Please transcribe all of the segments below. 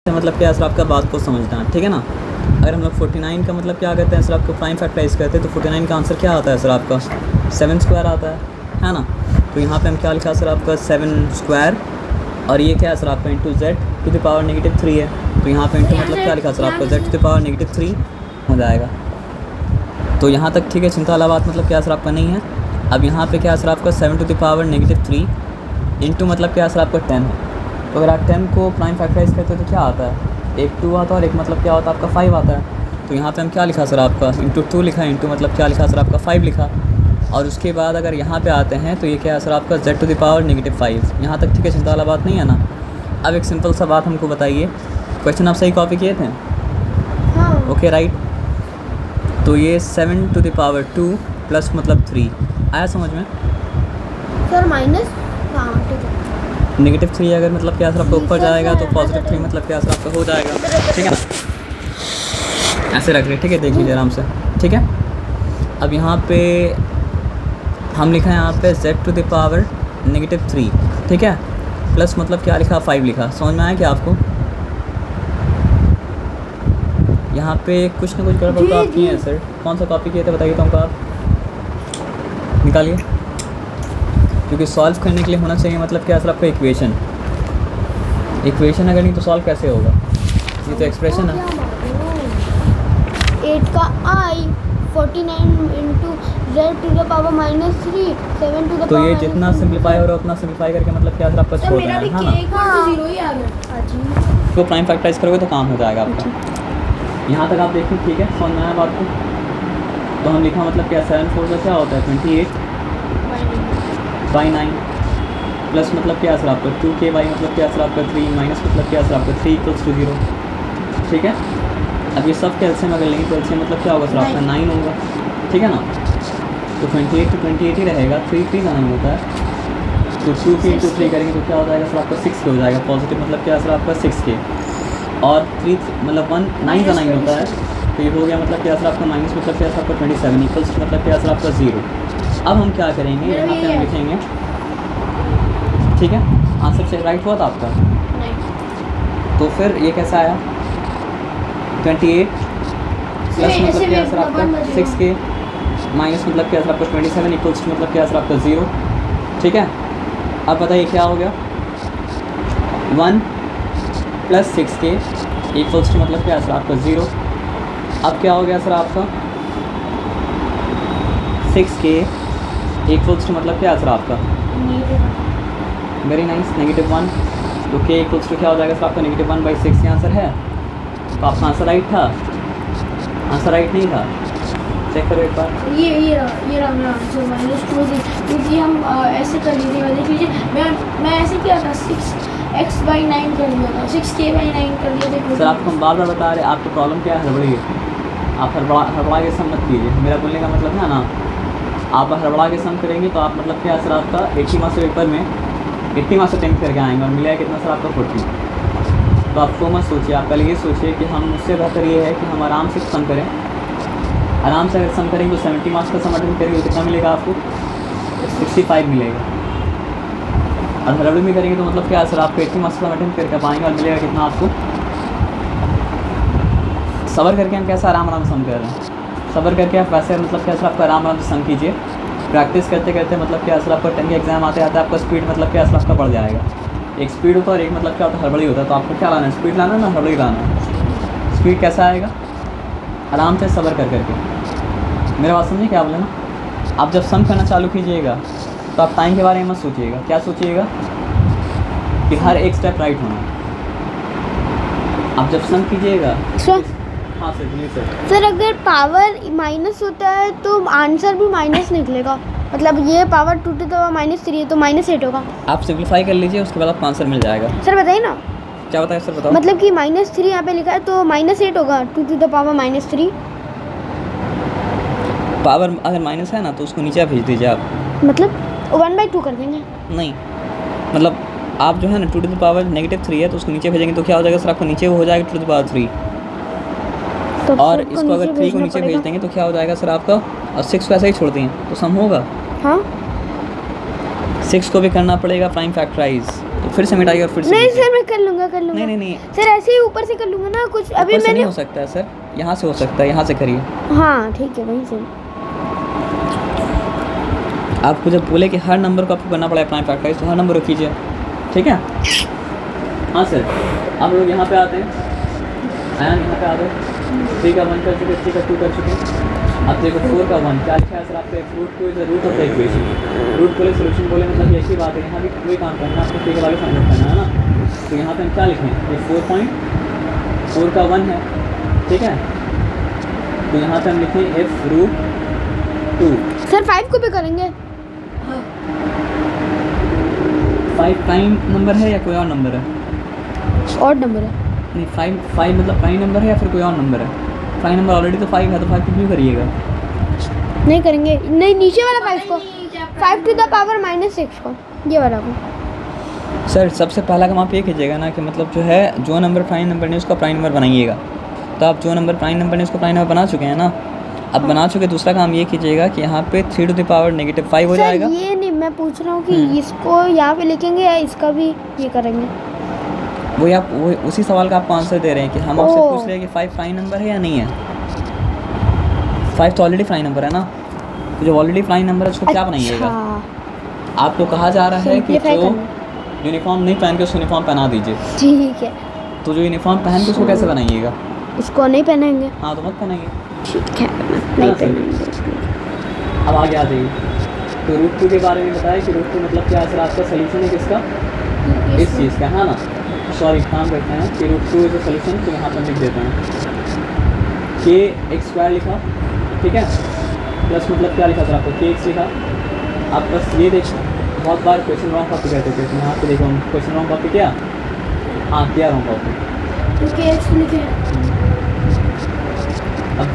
मतलब क्या है सर आपका बात को समझना है, ठीक है ना। अगर हम लोग 49 का मतलब क्या करते हैं सर आपको प्राइम फैक्टराइज करते हैं तो 49 का आंसर क्या आता है सर आपका 7 स्क्वायर आता है ना। तो यहाँ पे हम क्या लिखा सर आपका 7 स्क्वायर और ये क्या है सर आपका into Z to the power -3 है। तो यहाँ पे इंटू मतलब क्या लिखा सर आपका जेड टू द पावर -3 हो जाएगा। तो यहाँ तक ठीक है, चिंता वाला बात मतलब क्या सर आपका नहीं है। अब यहाँ पे क्या सर आपका 7 टू द पावर -3 इंटू मतलब क्या सर आपका 10 है। तो अगर आप 10 को प्राइम फैक्टराइज करते हो तो क्या आता है, एक 2 आता है और एक मतलब क्या होता है आपका 5 आता है। तो यहाँ पे हम क्या लिखा सर आपका इंटू 2 लिखा, इंटू मतलब क्या लिखा सर आपका 5 लिखा। और उसके बाद अगर यहाँ पे आते हैं तो ये क्या है सर आपका z टू द पावर -5। यहाँ तक ठीक है, चिंता वाला बात नहीं है ना। अब एक सिंपल सा बात हमको बताइए, क्वेश्चन आप सही कॉपी किए थे? हाँ। Okay right. तो ये 7 टू द पावर 2 प्लस मतलब 3 आया समझ में सर माइनस, हाँ ठीक है। -3 अगर मतलब क्या सर आपका ऊपर जाएगा तो +3 मतलब क्या सर आपका हो जाएगा, ठीक है ना। ऐसे रख रहे, ठीक है, देख लीजिए आराम से, ठीक है। अब यहाँ पे हम लिखा है यहाँ पे z टू द पावर -3, ठीक है, प्लस मतलब क्या लिखा 5 लिखा। समझ में आया क्या आपको? यहाँ पे कुछ ना कुछ गड़बड़ तो आप किए हैं सर। कौन सा कॉपी किए थे बताइए तो हमको, आप निकालिए, क्योंकि सॉल्व करने के लिए होना चाहिए मतलब क्या सर आपका इक्वेशन अगर नहीं तो सॉल्व कैसे होगा, ये तो एक्सप्रेशन है। 8 का i 49 into z to the power -3 7 to the तो पावर ये जितना सिंप्लीफाई हो रहा है उतना सिंप्लीफाई करके मतलब क्या सर आपका छोड़ देना है ना। जीरो ही आ गया। तो प्राइम फैक्टराइज करोगे तो काम हो जाएगा आपका। यहाँ तक आप देखिए, ठीक है, समझ में आया बात को। तो हम लिखा मतलब क्या 7 4 का क्या होता है 28/9 प्लस मतलब क्या सर आपका 2k बाई मतलब क्या सर आपका 3 माइनस मतलब क्या सर आपका 3 = 0, ठीक है। अब ये सब कैल्शियम अगर लेंगे तो कैल्शियम मतलब क्या होगा सर आपका 9 होगा, ठीक है ना। तो 28 तो 28 ही रहेगा, 3 3 का 9 होता है। तो 2k इंटू 3 करेंगे तो क्या हो जाएगा सर आपका 6k हो जाएगा। पॉजिटिव मतलब क्या सर आपका 6k और 3 मतलब 9 का 9 होता है। तो ये हो गया मतलब क्या सर आपका माइनस मतलब क्या सर आपका 27 इक्वल्स मतलब क्या सर आपका 0। अब हम क्या करेंगे, यहाँ पे हम लिखेंगे, ठीक है, आंसर से राइट हुआ था आपका। तो फिर ये कैसा आया 28 प्लस मतलब क्या सर आपका 6k माइनस मतलब क्या सर आपका 27 इक्वल्स मतलब क्या सर आपका 0, ठीक है। अब बताइए क्या हो गया 1 प्लस 6k इक्वल्स मतलब क्या सर आपका 0। अब क्या हो गया सर आपका 6k इक्वल्स मतलब क्या सर आपका वेरी नाइस -1। तो k इक्वल्स टू क्या हो जाएगा सर आपका -1/6 ये आंसर है। तो आपका आंसर राइट था, आंसर राइट नहीं था, चेक करो एक बार। ये रहा मेरा आंसर -2 क्योंकि हम ऐसे कर लिए थे, देख लीजिए मैं ऐसे किया था 6x/9 कर लिया था, 6k/9 कर लिए थे। सर आपको हम बार बार बता रहे हैं आपको प्रॉब्लम क्या है, हड़बड़ी है। आप हड़बड़ा के सम मत कीजिए, मेरा बोलने का मतलब है ना, आप हड़बड़ा के सम करेंगे तो आप मतलब क्या सर आपका 80 मार्क्स पेपर में 80 मार्क्स अटेम्प्ट करके आएंगे और मिलेगा कितना सर आपका 40। तो आपको मत सोचिए, आप पहले ये सोचिए कि हम उससे बेहतर ये है कि हम आराम से सम करें। आराम से अगर सम करेंगे तो 70 मार्क्स का सम अटेम्प्ट करेंगे तो कितना मिलेगा आपको 65 मिलेगा। और हड़बड़ी में करेंगे तो मतलब क्या सर आपको 80 मार्क्स का अटेम्प्ट करके पाएंगे और मिलेगा कितना आपको। सब्र करके हम कैसा आराम आराम से सम कर रहे हैं, सब्र करके आप वैसे मतलब क्या सर आपका आराम आराम से सम कीजिए। प्रैक्टिस करते करते मतलब क्या सर आपका 10 के एग्जाम आते आते आपका स्पीड मतलब क्या सर आपका बढ़ जाएगा। एक स्पीड होता है और एक मतलब क्या होता है हड़बड़ी होता है। तो आपको क्या लाना है, स्पीड लाना है ना हड़बड़ी लाना है। स्पीड कैसा आएगा, आराम से सब्र कर करके। मेरा बात समझिए क्या बोले ना, आप जब सम करना चालू कीजिएगा तो आप टाइम के बारे में मत सोचिएगा, क्या सोचिएगा कि हर एक स्टेप राइट होना। आप जब सम कीजिएगा, हाँ सर बोलिए सर अगर पावर माइनस होता है तो आंसर भी माइनस निकलेगा, मतलब ये पावर 2 टू द पावर -3 है तो -8 होगा। आप सिंप्लीफाई कर लीजिए, उसके बाद आपको आंसर मिल जाएगा। सर बताइए ना, क्या बताएं सर, बताओ। मतलब कि -3 यहाँ पे लिखा है तो -8 होगा 2 टू द पावर -3। पावर अगर माइनस है ना तो उसको नीचे भेज दीजिए आप, मतलब 1/2 कर देंगे। नहीं मतलब आप जो है ना 2 टू द पावर -3 है तो उसको नीचे भेजेंगे तो क्या हो जाएगा सर आपको नीचे वो हो जाएगा 2 टू द पावर 3। तो और इसको अगर 3 को नीचे भेज देंगे तो क्या हो जाएगा सर आपका, और 6 को ऐसे ही छोड़ दें तो सम होगा। हाँ 6 को भी करना पड़ेगा प्राइम फैक्टराइज, फिर से मिटाइए और फिर से नहीं कीजिए। सर मैं कर लूँगा नहीं नहीं नहीं, सर ऐसे ही ऊपर से कर लूँगा ना कुछ अभी ऊपर से मैंने नहीं हो सकता है सर, यहाँ से हो सकता है, यहाँ से करिए। हाँ ठीक है वहीं से आपको जब बोले कि हर नंबर को आपको करना पड़ा प्राइम फैक्टराइज तो हर नंबर को कीजिए, ठीक है। हाँ सर, आप लोग यहाँ पे आते हैं, आया यहाँ पे आते हैं, 3 का 1 कर चुके, 3 का 2 कर चुके। अब देखो 4 का 1 क्या लिखा है सर आपका, root 2 is the root of the equation. Root बोले सोल्यूशन बोले मतलब ये ऐसी बात है, यहाँ भी वही काम करना है, आपको 3 के बारे में समझ करना है ना। तो यहाँ पे हम क्या लिखें, ये 4.4 का 1 है, ठीक है। तो यहाँ पे हम लिखें एफ रूट 2। सर 5 को भी करेंगे। 5 प्राइम नंबर है या कोई और नंबर है? और नंबर है नहीं, 5 मतलब प्राइम नंबर है या फिर कोई और नंबर है? प्राइम नंबर ऑलरेडी तो 5 है, तो 5 को क्यों करिएगा? नहीं करेंगे, नहीं नीचे वाला 5 को, 5 टू द पावर -6 को, ये वाला को। सर सबसे पहला काम आप ये कीजिएगा ना कि मतलब जो है जो नंबर प्राइम नंबर नहीं उसका प्राइम नंबर बनाइएगा। तो आप जो नंबर प्राइम नंबर नहीं उसको प्राइम नंबर बना चुके हैं ना, अब बना चुके। दूसरा काम ये कीजिएगा कि यहाँ पे 3 टू द पावर -5 हो जाएगा। सर ये नहीं मैं पूछ रहा हूँ कि इसको यहाँ पे लिखेंगे या इसका भी ये करेंगे? वही आप वो उसी सवाल का आपको आंसर दे रहे हैं कि हम आपसे ओह। पूछ रहे हैं कि 5 प्राइम नंबर है या नहीं है। 5 तो ऑलरेडी प्राइम नंबर है ना, तो जो ऑलरेडी प्राइम नंबर है उसको क्या बनाइएगा? आपको कहा जा रहा है कि Simplify जो करना। यूनिफॉर्म नहीं पहन के उसको यूनिफॉर्म पहना दीजिए। ठीक है, तो जो यूनिफॉर्म पहन के उसको कैसे बनाइएगा? इसको नहीं पहनेंगे। हाँ तो मत पहनाइए। ठीक है नहीं हाँ, सर। पहनेंगे। अब आगे आ जाइए। तो रूट 2 के बारे में बताया कि रूट 2 मतलब क्या सर आपका सोल्यूशन है किसका, इस चीज़ का, है ना। सॉरी काम करते हैं कि रूट 2 इज अ सोल्यूशन, तो यहाँ पर लिख देते हैं के एक्स स्क्वायर लिखा, ठीक है, प्लस मतलब क्या लिखा सर आपको के एक्स लिखा। आप बस ये देखो, बहुत बार क्वेश्चन रॉन्ग कॉपी करते थे, तो यहाँ पे देखो हम क्वेश्चन रॉन्ग कॉपी किया, हाँ किया रॉन्ग कॉपी। तो के एक्स लिखे अब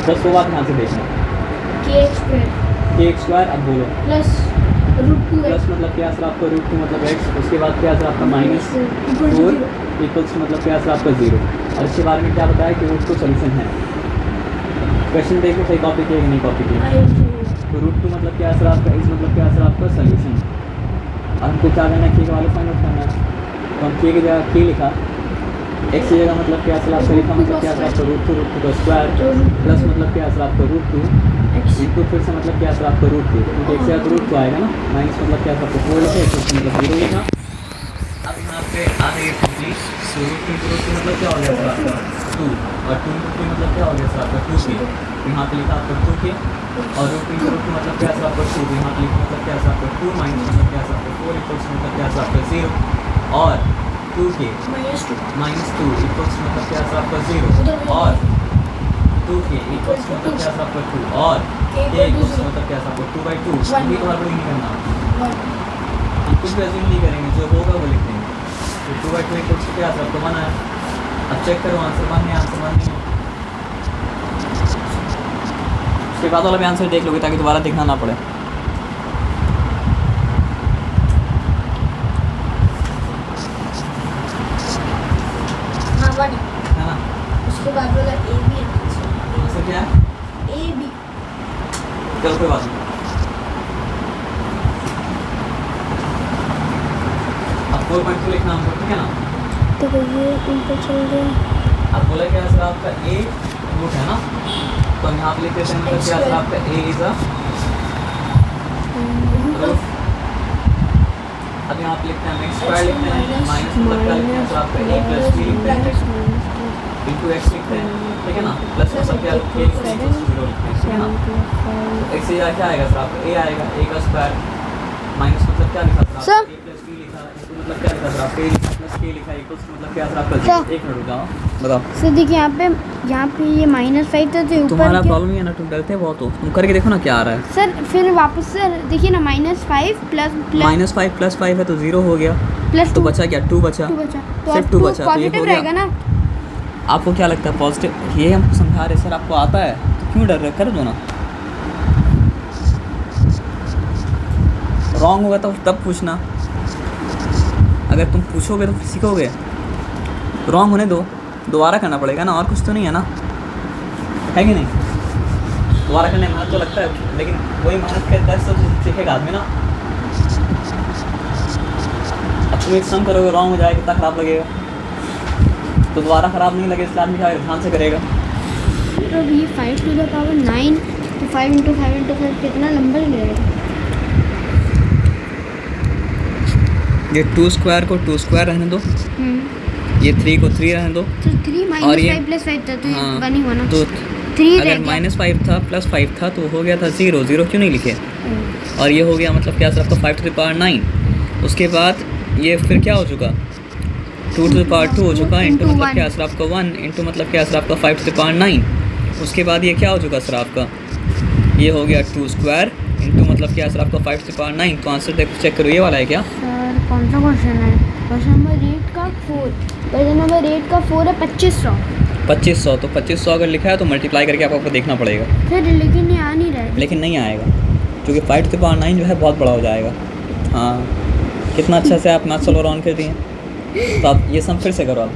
बस वो बात यहाँ से देखना, के एक्स स्क्वायर। अब बोलो प्लस रूट 2 प्लस मतलब क्या सर आपका रूट 2 मतलब x, उसके बाद क्या सर आपका -4 इक्वल्स मतलब क्या सर आपका 0। और इसके बारे में क्या बताया कि रूट 2 सोल्यूशन है। क्वेश्चन देखो सही कॉपी किया कि नहीं कॉपी किया। तो रूट 2 मतलब क्या सर आपका इस मतलब क्या सर आपका सोल्यूशन। और हमको क्या करना है, के के वाले फाइंड आउट करना है, तो हम के की जगह के लिखा, x की जगह मतलब क्या सर आपका लिखा मतलब क्या सर आपका रूट 2 का स्क्वायर प्लस मतलब क्या सर आपका रूट 2 इंटू फिर से मतलब क्या सर आपका रूट 2, क्योंकि एक से ज़्यादा रूट 2 आएगा ना, माइनस मतलब क्या सर आपको 4 लिखा, मतलब 0 लिखा। अब यहाँ पे आ गई सिंपली, तो रूट 2 मतलब क्या हो गया सर आपका 2, और 2 मतलब क्या हो गया सर आपका 2 के, यहाँ पे लिखा आपका 2 के, और रूट 2 मतलब क्या सर आपका 2, यहाँ पे लिखा मतलब क्या सर आपका 2 माइनस मतलब क्या सर आपका 4 इक्वल्स मतलब क्या सर आपका 0, और 2 के -2 इक्वल्स मतलब क्या सर आपका 0, और 2 के इक्वल्स मतलब क्या सर आपका 2, और के इक्वल्स मतलब क्या सर आपका 2/2। ये तो हर कोई नहीं करना, हम कुछ भी अज्यूम नहीं करेंगे, जो होगा वो लिख देंगे। तो 2/2 इक्वल्स तो क्या सर आपका 1 आया। अब चेक करो आंसर 1 है, आंसर 1 नहीं है। उसके बाद वाला भी आंसर देख लोगे ताकि दोबारा देखना ना पड़े। है ना, उसके बाद वाला ए बी आंसर क्या है? A B. चलो कोई बात नहीं। अब 4.2 लिखना हमको, ठीक है ना। तो ये ऊपर चल गया। अब बोला क्या सर आपका a रूट है ना, तो हम यहाँ पे लिख देते हैं मतलब क्या सर आपका a इज अ रूट। अब यहाँ पे लिखते हैं हम x स्क्वायर लिखते हैं, माइनस मतलब क्या लिखते हैं सर आपका a प्लस b लिखते हैं इंटू x लिखते हैं, ठीक है ना, प्लस मतलब क्या k लिखते हैं इक्वल्स 0 लिखते हैं, ठीक है ना। तो x से क्या आएगा सर आपका a आएगा, a का स्क्वायर माइनस मतलब क्या लिखा सर आपका a प्लस b लिखा, इसको मतलब क्या लिखा सर आपका a लिखा प्लस k लिखा इक्वल्स मतलब क्या सर आपका 0। एक मिनट रुक जाओ, बताओ। सर देखिए यहाँ पे ये -5 था, तो ऊपर तुम्हारा क्या- प्रॉब्लम ये है ना, तुम डरते बहुत हो, तुम करके देखो ना क्या आ रहा है। सर फिर वापस सर देखिए ना -5 प्लस -5 प्लस 5 है तो 0 हो गया, प्लस तो बचा क्या 2 बचा, 2 बचा, तो सिर्फ अब 2 2 बचा, तो ये हो पॉजिटिव गया। रहेगा ना। आपको क्या लगता है पॉजिटिव, ये हमको समझा रहे सर, आपको आता है तो क्यों डर रहे, कर दो ना। रॉन्ग होगा तो तब पूछना, अगर तुम पूछोगे तो सीखोगे। रॉन्ग होने दो, दोबारा करना पड़ेगा ना, और कुछ तो नहीं है ना, है कि नहीं। दोबारा करने में मेहनत तो लगता है, लेकिन वही मेहनत करता है सब सीखेगा आदमी ना। अब तुम एक सम करोगे रॉन्ग हो जाएगा, कितना ख़राब लगेगा। तो दोबारा ख़राब नहीं लगे इसलिए आदमी क्या ध्यान से करेगा। तो ये 5 to the power 9 तो 5 into 5 into 5 कितना नंबर मिलेगा? ये 2 स्क्वायर को 2 स्क्वायर रहने दो, ये 3 को 3 रहने दो। तो 3 और ये- -5 + 5 था तो हाँ, ये 1 ही हुआ ना। तो 3 अगर -5 था +5 था तो हो गया था 0, 0 क्यों नहीं लिखे। और ये हो गया मतलब क्या सर आपका 5 to the power 9। उसके बाद ये फिर क्या हो चुका 2 to the power 2 हो चुका, इंटू into मतलब one। क्या सर आपका 1 इंटू मतलब क्या सर आपका 5 to the power 9। उसके बाद ये क्या हो चुका सर आपका, ये हो गया 2 स्क्वायर इंटू मतलब क्या सर आपका 5 to the power 9। तो आंसर देखो चेक करो, ये वाला है क्या। सर कौन सा क्वेश्चन है? क्वेश्चन नंबर 8 का 4, क्वेश्चन नंबर 8 का 4 है 2500। 2500, तो 2500 अगर लिखा है तो मल्टीप्लाई करके आपको देखना पड़ेगा, सर लेकिन ये आ नहीं रहा है। लेकिन नहीं आएगा क्योंकि 5 to the power 9 जो है बहुत बड़ा हो जाएगा। हाँ, कितना अच्छा से आप मैथ सोल्वर ऑन कर दिए। तो आप ये सम फिर से करो आप।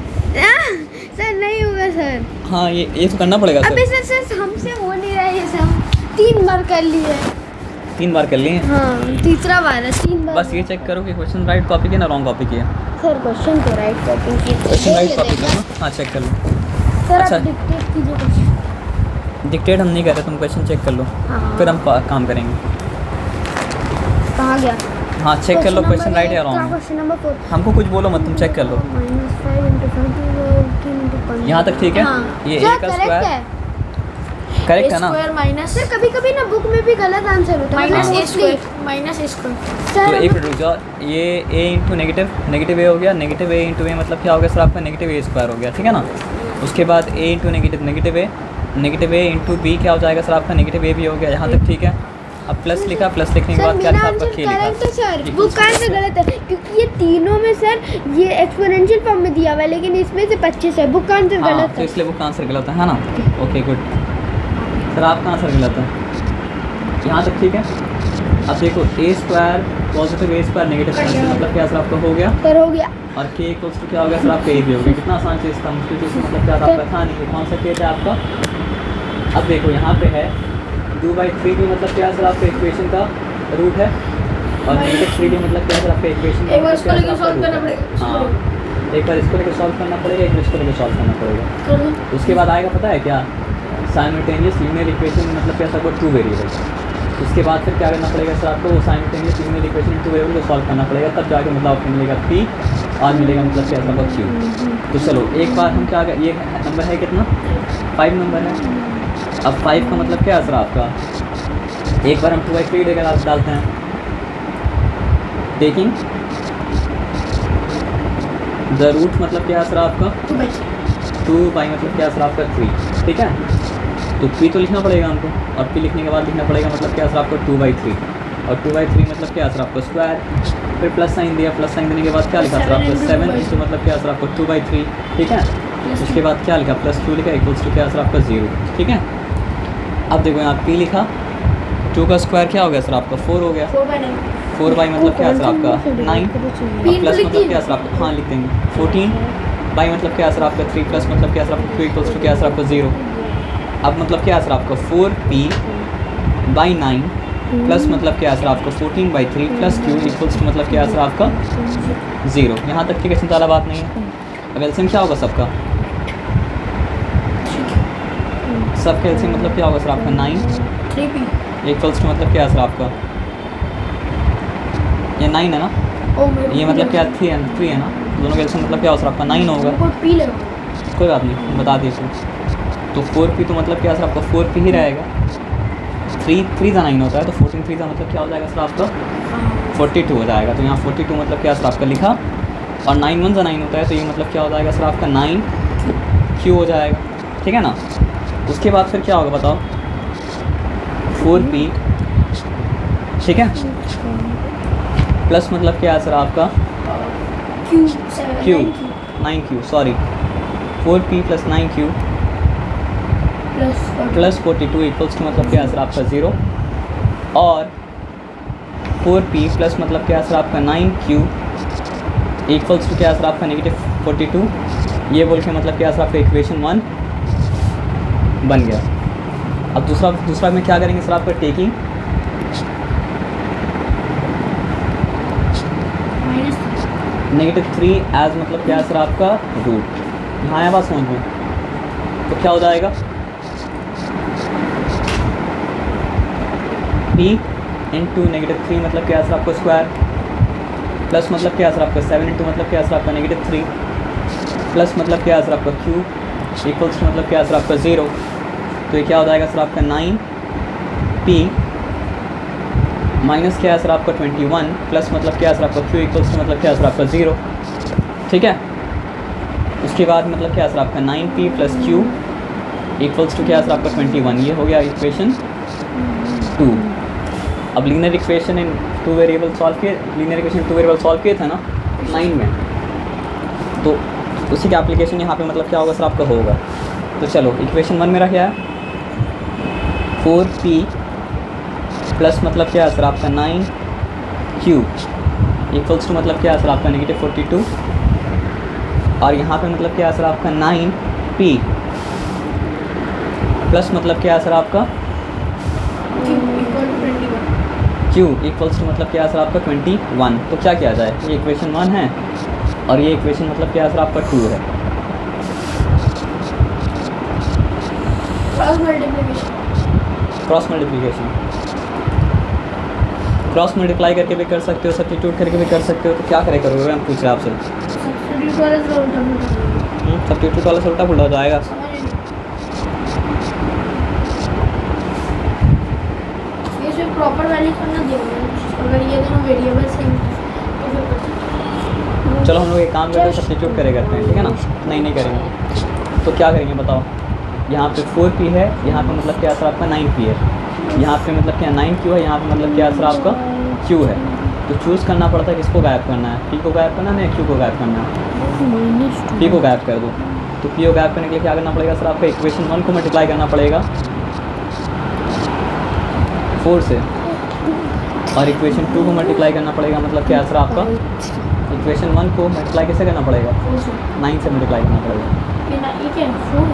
सर नहीं होगा सर। हाँ, ये तो करना पड़ेगा अबे सर। सर हमसे हो नहीं रहा है ये सब। 3 बार कर लिए। 3 बार कर लिए। हाँ तीसरा बार है, 3 बार। बस ये चेक करो कि क्वेश्चन राइट कॉपी है ना रॉन्ग कॉपी की है। सर क्वेश्चन तो राइट कॉपी की। क्वेश्चन राइट कॉपी की है ना। हाँ चेक कर लो। सर अच्छा। आप डिक्टेट कीजिए क्वेश्चन। डिक्टेट हम नहीं कर रहे, तुम क्वेश्चन चेक कर लो, हाँ। फिर हम काम करेंगे। कहाँ गया? हाँ चेक कर लो क्वेश्चन राइट है रॉन्ग है। Question number 4। हमको कुछ बोलो मत, तुम चेक कर लो। -5 into 5 यहाँ तक ठीक है। हाँ। ये सर a का करेक्ट स्क्वायर है। करेक्ट है ना। Square minus. सर कभी कभी ना बुक में भी गलत आंसर होता है। Minus -a square. तो सर एक मिनट रुक जाओ, ये a इंटू नेगेटिव ए हो गया, नेगेटिव ए इंटू ए मतलब क्या हो गया सर आपका नेगेटिव ए स्क्वायर हो गया, ठीक है ना। उसके बाद a into negative A into B क्या हो जाएगा सर आपका नेगेटिव ए भी हो गया, यहाँ तक ठीक है। अब प्लस लिखा, प्लस लिखने के सर बाद क्या मेरा लिखा आपका आंसर k लिखा। करेक्ट है सर। Equals बुक to का आंसर गलत है क्योंकि ये तीनों में सर ये एक्सपोनेंशियल फॉर्म में दिया हुआ है लेकिन इसमें से 25 है। बुक का आंसर हाँ, गलत तो है। इसलिए बुक का आंसर गलत है ना। Okay good. सर आपका आंसर गलत है, यहाँ तक ठीक है। अब देखो a square positive a square negative मतलब क्या सर आपका हो गया, सर हो गया। और k इक्वल्स टू क्या हो गया सर आपका a भी हो गया। कितना आसान चीज़ था, मुश्किल चीज़ मतलब क्या था आपका था नहीं। कौन सा k था आपका। अब देखो यहाँ पे है 2/3 भी मतलब क्या सर आपका इक्वेशन का रूट है, और -3 भी मतलब क्या सर आपका इक्वेशन का एक बार मतलब क्या इसको लेके सर आपका solve root करना है। पड़ेगा। हाँ, एक बार इसको लेकर सॉल्व करना पड़ेगा, एक बार इसको लेकर सॉल्व करना पड़ेगा। उसके बाद आएगा पता है क्या, साइमल्टेनियस लीनियर इक्वेशन में मतलब क्या सर 2 वेरिएबल। उसके बाद फिर क्या करना पड़ेगा सर आपको, वो साइमल्टेनियस लीनियर इक्वेशन 2 वेरिएबल को सॉल्व करना पड़ेगा, तब जाके मतलब आपको मिलेगा p और मिलेगा मतलब क्या सर आपका q। तो चलो एक बार हम क्या, ये नंबर है कितना 5 नंबर है। अब 5 का मतलब क्या है सर आपका, एक बार हम 2/3 लेकर डालते हैं, टेकिंग द रूट मतलब क्या है सर आपका 2 बाई मतलब क्या सर आपका 3, ठीक है। तो p तो लिखना पड़ेगा हमको, और p लिखने के बाद लिखना पड़ेगा मतलब क्या सर आपका 2/3, और 2/3 मतलब क्या सर आपका स्क्वायर, फिर प्लस साइन दिया, प्लस साइन देने के बाद क्या लिखा सर आपका 7 इंटू मतलब क्या सर आपका 2/3, ठीक है। उसके बाद क्या लिखा +2 लिखा इक्वल्स टू क्या सर आपका 0, ठीक है। अब देखो यहाँ p लिखा, 2 का स्क्वायर क्या हो गया सर आपका 4 हो गया, 4 बाई मतलब क्या सर आपका 9, प्लस मतलब क्या सर आपका, हाँ लिख देंगे 14 बाई मतलब क्या सर आपका 3, प्लस मतलब क्या सर आपका 2 इक्वल्स टू क्या सर आपका 0। अब मतलब क्या सर आपका 4p/9 प्लस मतलब क्या सर आपका 14/3 प्लस q इक्वल्स टू मतलब क्या सर आपका 0। यहाँ तक की कोई चिंता वाला बात नहीं है। अब एलसीएम क्या होगा सबका, सबका एलसीएम मतलब क्या होगा सर आपका 9 3p इक्वल्स टू मतलब क्या सर आपका, ये 9 है ना, ये मतलब क्या 3 है ना, दोनों का एलसीएम मतलब क्या होगा सर आपका 9 होगा। p लगा। कोई बात नहीं, हम बता दीजिए। तो 4p तो मतलब क्या सर आपका 4p ही रहेगा, 3 का 9 होता है, तो 14 3 का मतलब क्या हो जाएगा सर आपका 42 हो जाएगा। तो यहाँ 42 मतलब क्या सर आपका लिखा, और 9 1 का 9 होता है, तो ये मतलब क्या हो जाएगा सर आपका 9q हो जाएगा, ठीक है ना। उसके बाद फिर क्या होगा बताओ, 4p, ठीक है, प्लस मतलब क्या है सर आपका q 9q, sorry 4p plus 9q plus 42 equals to मतलब क्या है सर आपका 0, और 4p प्लस मतलब क्या है सर आपका 9q इक्वल्स टू क्या है सर आपका -42। ये बोल के मतलब क्या है सर आपका इक्वेशन 1 बन गया। अब दूसरा में क्या करेंगे सर आपका टेकिंग -3 एज मतलब क्या सर आपका रूट। यहाँ आया बात समझ में? तो क्या हो जाएगा p इंटू -3 मतलब क्या सर आपका स्क्वायर, प्लस मतलब क्या सर आपका 7 इंटू मतलब क्या सर आपका -3, प्लस मतलब क्या सर आपका क्यूब इक्वल्स टू मतलब क्या सर आपका 0। तो ये क्या हो जाएगा सर आपका 9p माइनस क्या है सर आपका 21 प्लस मतलब क्या है सर आपका q इक्वल्स टू मतलब क्या है सर आपका 0। ठीक है, उसके बाद मतलब क्या है सर आपका 9p plus q equals to क्या है सर आपका 21। ये हो गया इक्वेशन 2। अब linear equation in 2 variable solve किए, लीनियर इक्वेशन 2 वेरिएबल सॉल्व किए थे ना 9 में, तो उसी का एप्लीकेशन यहाँ पे मतलब क्या होगा सर आपका होगा। तो चलो इक्वेशन 1 मेरा क्या है 4p प्लस मतलब क्या है सर आपका 9q इक्वल्स टू मतलब क्या है सर आपका -42, और यहाँ पे मतलब क्या है सर आपका 9p प्लस मतलब क्या है सर आपका q इक्वल्स टू मतलब क्या है सर आपका 21। तो क्या किया जाए, ये इक्वेशन 1 है और ये इक्वेशन मतलब क्या है सर आपका 2 है। क्रॉस मल्टीप्लाई करके भी कर सकते हो, सब्स्टिट्यूट करके भी कर सकते हो। तो क्या करे करोगे, हम पूछ रहे हैं आपसे। सब्स्टिट्यूट वाला से उल्टा पुल्टा हो जाएगा। प्रॉपर वैल्यू करना देंगे, अगर ये दोनों वेरिएबल सेम तो फिर कर सकते हैं। चलो हम लोग एक काम करते हैं, सब्स्टिट्यूट करे करते हैं, ठीक है ना। नहीं करेंगे तो क्या करेंगे बताओ। यहाँ पे 4p है, यहाँ पे मतलब क्या सर आपका 9p है, यहाँ पे मतलब क्या 9q है, यहाँ पे मतलब क्या सर आपका q है। तो चूज़ करना पड़ता है किसको गायब करना है, p को गायब करना है या q को गायब करना है। p को गायब कर दो। तो p को गायब करने के लिए क्या करना पड़ेगा सर आपका इक्वेशन 1 को मल्टीप्लाई करना पड़ेगा 4 से, और इक्वेशन 2 को मल्टीप्लाई करना पड़ेगा मतलब क्या सर आपका इक्वेशन 1 को मल्टीप्लाई कैसे करना पड़ेगा 9 से मल्टीप्लाई करना पड़ेगा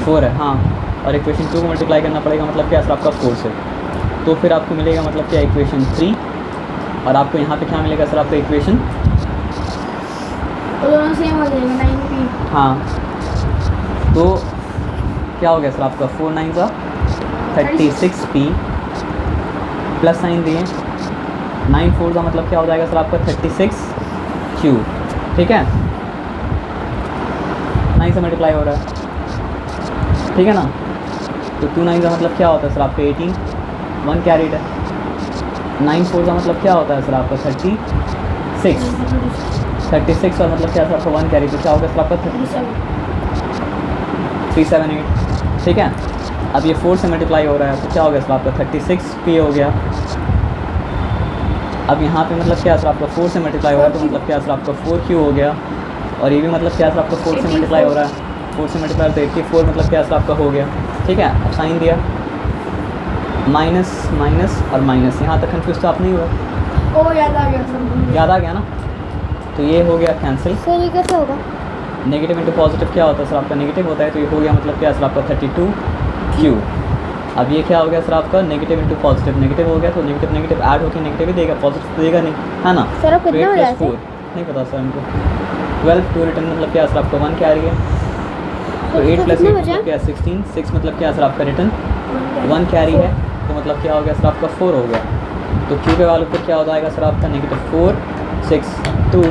4 है हाँ, और इक्वेशन 2 को मल्टीप्लाई करना पड़ेगा मतलब क्या सर आपका 4 से। तो फिर आपको मिलेगा मतलब क्या इक्वेशन 3, और आपको यहाँ पे क्या मिलेगा सर आपका इक्वेशन सेम हो जाएगा 9p। हाँ, तो क्या हो गया सर आपका 4 9 का 36p प्लस साइन दिए 9 4 का मतलब क्या हो जाएगा सर आपका 36q। ठीक है, 9 से मल्टीप्लाई हो रहा है, ठीक है ना। तो 2 9 का मतलब क्या होता है सर आपका 18, 1 कैरीड है। 9 4 का मतलब क्या होता है सर आपका 36 और मतलब क्या सर आपका 1 कैरीड, तो क्या होगा सर आपका 378। ठीक है, अब ये 4 से मल्टीप्लाई हो रहा है तो क्या हो गया सर आपका 36p हो गया। अब यहाँ पे मतलब क्या सर आपका 4 से मल्टीप्लाई हो रहा है तो मतलब क्या सर आपका 4q हो गया, और ये भी मतलब क्या सर आपका 4 से मल्टीप्लाई हो रहा है, 4 से मल्टीप्लाई तो 84 मतलब क्या सर आपका हो गया। ठीक है, अब साइन दिया माइनस माइनस और माइनस, यहाँ तक कन्फ्यूज तो आप नहीं हुआ। ओ याद आ गया सर, याद आ गया ना। तो ये हो गया कैंसिल। सर ये कैसे होगा? नेगेटिव इंटू पॉजिटिव क्या होता है सर आपका नेगेटिव होता है, तो ये हो गया मतलब क्या सर आपका 32q। अब ये क्या हो गया सर आपका नेगेटिव इंटू पॉजिटिव, नेगेटिव हो गया तो नेगेटिव नेगेटिव ऐड होकर नेगेटिव ही देगा, पॉजिटिव तो देगा नहीं, है ना। सर अब कितना हो रहा है? 4 नहीं पता सर हमको। 12 टू रिटर्न मतलब क्या सर आपका 1 कैरी है, तो 8 प्लस 8 मतलब क्या 16, 6 मतलब क्या सर आपका रिटर्न 1 कैरी है, तो मतलब क्या हो गया सर आपका 4 हो गया। तो क्यू के वालों पर क्या हो जाएगा सर आपका -4 6 2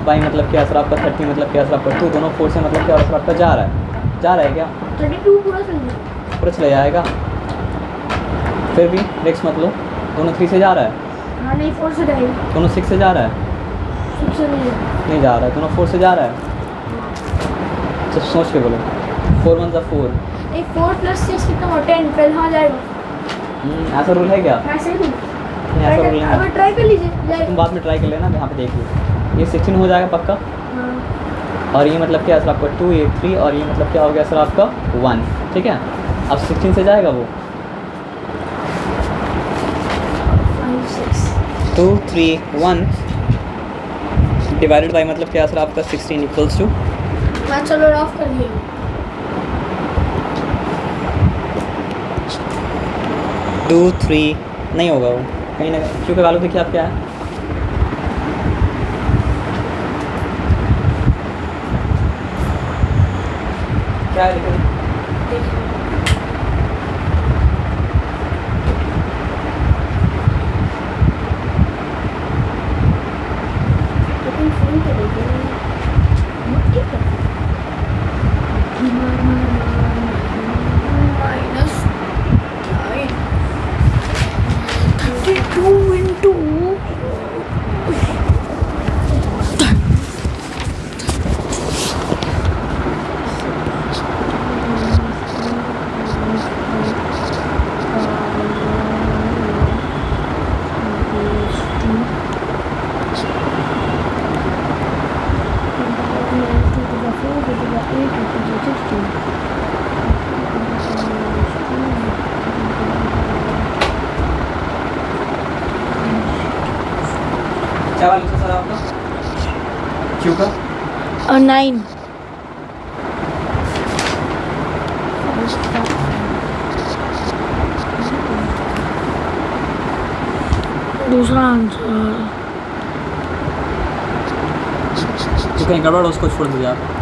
बाई मतलब क्या सर आपका 30 मतलब क्या सर आपका 2, दोनों 4 से मतलब क्या सर आपका जा रहा है क्या 32 पूरा चला जाएगा। फिर भी रिक्स मत लो, दोनों 3 से जा रहा है, हाँ नहीं 4 से जाएगा, दोनों 6 से जा रहा है, 6 से नहीं जा रहा है, दोनों 4 से जा रहा है। सब सोच के बोलो, 4 1 4। नहीं 4 + 6 कितना हो 10, 12 हाँ जाएगा। ऐसा रूल है क्या? ऐसे ही नहीं ऐसा रूल नहीं है, ट्राई कर लीजिए तुम जाएगा। बाद में ट्राई कर लेना, यहाँ पे देख लो। ये 16 हो जाएगा पक्का, हाँ और ये मतलब क्या सर आपका 2 ये 3, और ये मतलब क्या हो गया सर आपका 1। ठीक है, अब 16 से जाएगा वो 5 6 2 3 1 डिवाइडेड बाई मतलब क्या सर आपका 16 इक्वल्स टू, मैं चलो ऑफ कर दिया। 2 3 नहीं होगा वो कहीं ना, क्योंकि वालों देखिए आप क्या है क्या है लिखा? लेकिन फोन पे देखिए ठीक है माइनस 32 into क्या वाला लिखा सर आपका? क्यू का? 9 दूसरा आंसर तो कहीं गड़बड़ हो उसको छोड़ दीजिए आप।